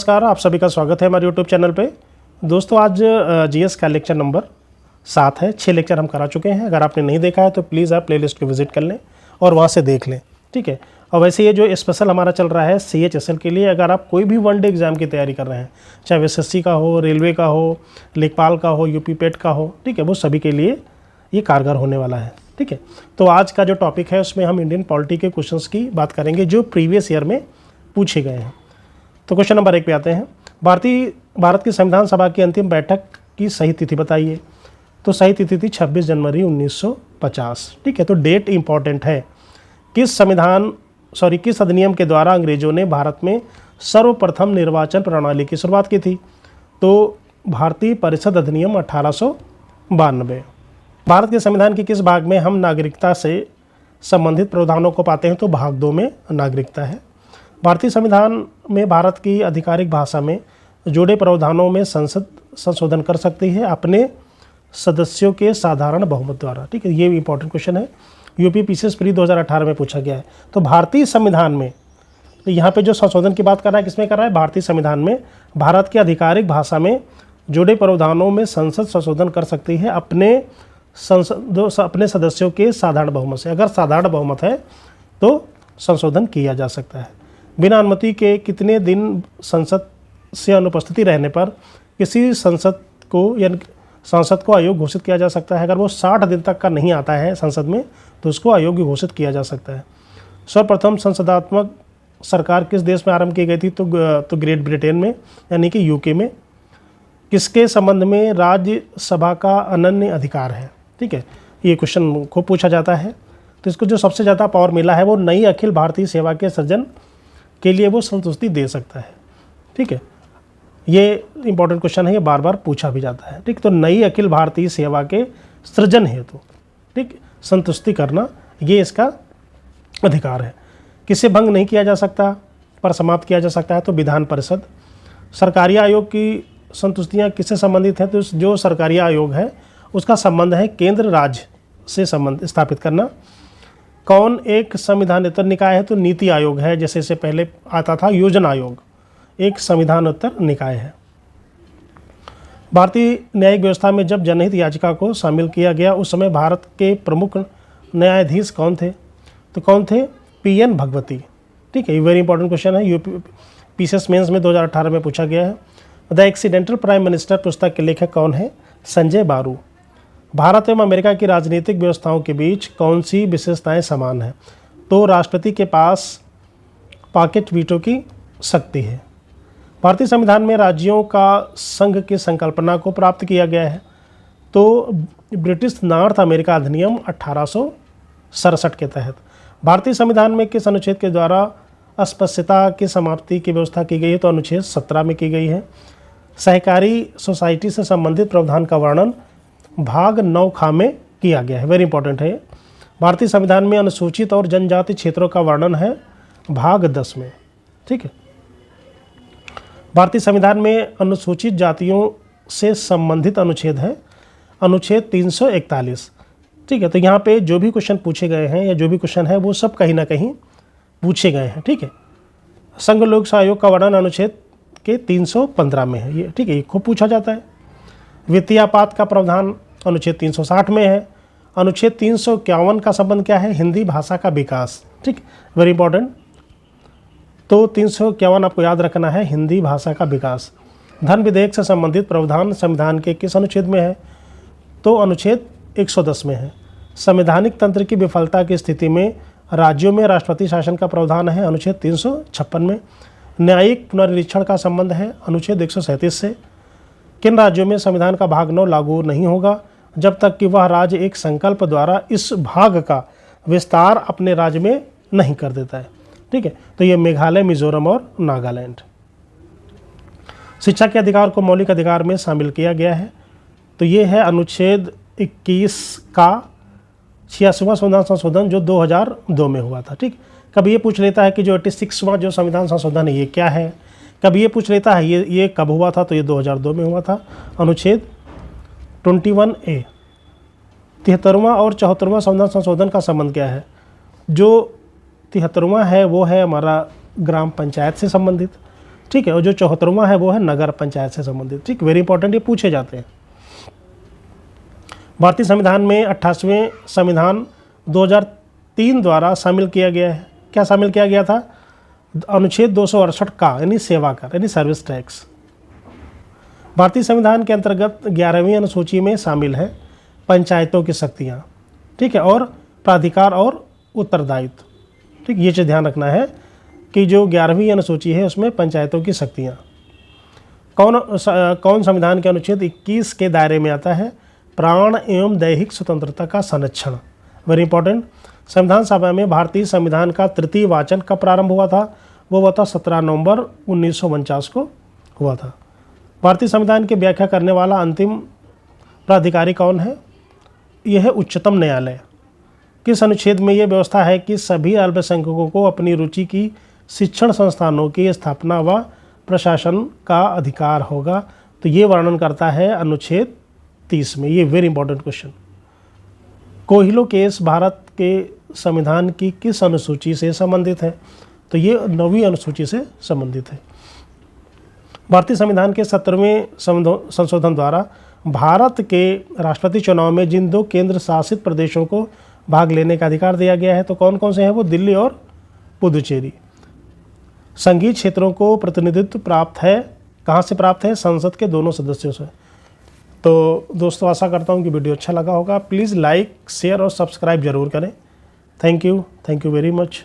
नमस्कार, आप सभी का स्वागत है हमारे YouTube चैनल पे। दोस्तों आज जीएस का लेक्चर नंबर 7 है। 6 लेक्चर हम करा चुके हैं। अगर आपने नहीं देखा है तो प्लीज़ आप प्लेलिस्ट को विजिट कर लें और वहाँ से देख लें, ठीक है। और वैसे ये जो स्पेशल हमारा चल रहा है CHSL के लिए, अगर आप कोई भी वनडे एग्ज़ाम की तैयारी कर रहे हैं, चाहे SSC का हो, रेलवे का हो, लेखपाल का हो, यूपी पेट का हो, ठीक है, वो सभी के लिए ये कारगर होने वाला है, ठीक है। तो आज का जो टॉपिक है उसमें हम इंडियन पॉलिटी के क्वेश्चंस की बात करेंगे जो प्रीवियस ईयर में पूछे गए हैं। तो क्वेश्चन नंबर 1 पे आते हैं। भारत की संविधान सभा की अंतिम बैठक की सही तिथि बताइए। तो सही तिथि थी 26 जनवरी 1950, ठीक है। तो डेट इंपॉर्टेंट है। किस अधिनियम के द्वारा अंग्रेजों ने भारत में सर्वप्रथम निर्वाचन प्रणाली की शुरुआत की थी। तो भारतीय परिषद अधिनियम 1892। भारत के संविधान के किस भाग में हम नागरिकता से संबंधित प्रावधानों को पाते हैं। तो भाग 2 में नागरिकता है। भारतीय संविधान में भारत की आधिकारिक भाषा में जुड़े प्रावधानों में संसद संशोधन कर सकती है अपने सदस्यों के साधारण बहुमत द्वारा, ठीक है। ये भी इंपॉर्टेंट क्वेश्चन है, यूपी पीसीएस प्री 2018 में पूछा गया है। तो भारतीय संविधान में यहाँ पे जो संशोधन की बात कर रहा है, किसमें कर रहा है, भारतीय संविधान में भारत की आधिकारिक भाषा में जुड़े प्रावधानों में संसद संशोधन कर सकती है अपने सदस्यों के साधारण बहुमत से। अगर साधारण बहुमत है तो संशोधन किया जा सकता है। बिना अनुमति के कितने दिन संसद से अनुपस्थिति रहने पर किसी सांसद को अयोग्य घोषित किया जा सकता है। अगर वो 60 दिन तक का नहीं आता है संसद में तो उसको अयोग्य घोषित किया जा सकता है। सर्वप्रथम संसदात्मक सरकार किस देश में आरंभ की गई थी। तो ग्रेट ब्रिटेन में, यानी कि यूके में। किसके संबंध में राज्यसभा का अनन्य अधिकार है, ठीक है। ये क्वेश्चन को पूछा जाता है। तो इसको जो सबसे ज़्यादा पावर मिला है वो नई अखिल भारतीय सेवा के सृजन के लिए वो संतुष्टि दे सकता है, ठीक है। ये इंपॉर्टेंट क्वेश्चन है, ये बार बार पूछा भी जाता है, ठीक। तो नई अखिल भारतीय सेवा के सृजन हेतु, ठीक, संतुष्टि करना ये इसका अधिकार है। किसे भंग नहीं किया जा सकता पर समाप्त किया जा सकता है। तो विधान परिषद। सरकारी आयोग की संतुष्टियाँ किससे संबंधित हैं। तो जो सरकारी आयोग है उसका संबंध है केंद्र राज्य से संबंध स्थापित करना। कौन एक संविधानेतर निकाय है। तो नीति आयोग है, जैसे इससे पहले आता था योजना आयोग, एक संविधानोत्तर निकाय है। भारतीय न्यायिक व्यवस्था में जब जनहित याचिका को शामिल किया गया उस समय भारत के प्रमुख न्यायाधीश कौन थे। तो कौन थे, PN भगवती, ठीक है। ये वेरी इंपॉर्टेंट क्वेश्चन है, यूपी पीसीएस मेंस में 2018 में पूछा गया है। द एक्सीडेंटल प्राइम मिनिस्टर पुस्तक के लेखक कौन है, संजय बारू। भारत एवं अमेरिका की राजनीतिक व्यवस्थाओं के बीच कौन सी विशेषताएं समान हैं। तो राष्ट्रपति के पास पॉकेट वीटो की शक्ति है। भारतीय संविधान में राज्यों का संघ की संकल्पना को प्राप्त किया गया है। तो ब्रिटिश नॉर्थ अमेरिका अधिनियम 1867 के तहत। भारतीय संविधान में किस अनुच्छेद के द्वारा अस्पृश्यता की समाप्ति की व्यवस्था की गई है। तो अनुच्छेद 17 में की गई है। सहकारी सोसाइटी से संबंधित प्रावधान का वर्णन भाग 9 ख में किया गया है, वेरी इंपॉर्टेंट है। भारतीय संविधान में अनुसूचित और जनजाति क्षेत्रों का वर्णन है भाग 10 में, ठीक है। भारतीय संविधान में अनुसूचित जातियों से संबंधित अनुच्छेद है अनुच्छेद 341, ठीक है। तो यहाँ पे जो भी क्वेश्चन पूछे गए हैं या जो भी क्वेश्चन है वो सब कहीं ना कहीं पूछे गए हैं, ठीक है। संघ लोक आयोग का वर्णन अनुच्छेद के 315 में है, ये ठीक है, ये खूब पूछा जाता है। वित्तीय आपात का प्रावधान अनुच्छेद 360 में है। अनुच्छेद 351 का संबंध क्या है, हिंदी भाषा का विकास, ठीक, वेरी इंपॉर्टेंट। तो 351 आपको याद रखना है, हिंदी भाषा का विकास। धन विधेयक से संबंधित प्रावधान संविधान के किस अनुच्छेद में है। तो अनुच्छेद 110 में है। संवैधानिक तंत्र की विफलता की स्थिति में राज्यों में राष्ट्रपति शासन का प्रावधान है अनुच्छेद 356 में। न्यायिक पुनर्निरीक्षण का संबंध है अनुच्छेद 137 से। किन राज्यों में संविधान का भाग 9 लागू नहीं होगा जब तक कि वह राज्य एक संकल्प द्वारा इस भाग का विस्तार अपने राज्य में नहीं कर देता है, ठीक है। तो ये मेघालय, मिजोरम और नागालैंड। शिक्षा के अधिकार को मौलिक अधिकार में शामिल किया गया है। तो ये है अनुच्छेद 21 का 86वां संशोधन जो 2002 में हुआ था, ठीक। कभी ये पूछ लेता है कि जो 86वां जो संविधान संशोधन है ये क्या है। कभी ये पूछ लेता है ये कब हुआ था। तो ये 2002 में हुआ था। अनुच्छेद 21A। 73वां और 74वां संविधान संशोधन का संबंध क्या है। जो 73वां है वो है हमारा ग्राम पंचायत से संबंधित। ठीक है। और जो 74वां है वो है नगर पंचायत से संबंधित। ठीक, वेरी इंपॉर्टेंट, ये पूछे जाते हैं। भारतीय संविधान में 28वें संविधान 2003 द्वारा शामिल किया गया है। क्या शामिल किया गया था? अनुच्छेद 268 का, यानी सेवा कर, यानी सर्विस टैक्स। भारतीय संविधान के अंतर्गत 11वीं अनुसूची में शामिल है पंचायतों की शक्तियाँ, ठीक है, और प्राधिकार और उत्तरदायित्व। ठीक, ये चीज़ ध्यान रखना है कि जो 11वीं अनुसूची है उसमें पंचायतों की शक्तियाँ कौन संविधान के अनुच्छेद 21 के दायरे में आता है? प्राण एवं दैहिक स्वतंत्रता का संरक्षण। Very important. संविधान सभा में भारतीय संविधान का तृतीय वाचन कब प्रारंभ हुआ था? वो हुआ था 17 नवंबर 1949 को हुआ था। भारतीय संविधान की व्याख्या करने वाला अंतिम प्राधिकारी कौन है? यह है उच्चतम न्यायालय। किस अनुच्छेद में यह व्यवस्था है कि सभी अल्पसंख्यकों को अपनी रुचि की शिक्षण संस्थानों की स्थापना व प्रशासन का अधिकार होगा? तो ये वर्णन करता है अनुच्छेद 30 में। ये very important question. Coelho case Bharat के संविधान की किस अनुसूची से संबंधित है? तो ये 9वीं अनुसूची से संबंधित है। भारतीय संविधान के 17वें संशोधन द्वारा भारत के राष्ट्रपति चुनाव में जिन 2 केंद्र शासित प्रदेशों को भाग लेने का अधिकार दिया गया है, तो कौन कौन से हैं वो? दिल्ली और पुदुचेरी। संघीय क्षेत्रों को प्रतिनिधित्व प्राप्त है, कहाँ से प्राप्त है? संसद के दोनों सदस्यों से। तो दोस्तों, आशा करता हूँ कि वीडियो अच्छा लगा होगा। प्लीज़ लाइक, शेयर और सब्सक्राइब जरूर करें। Thank you very much.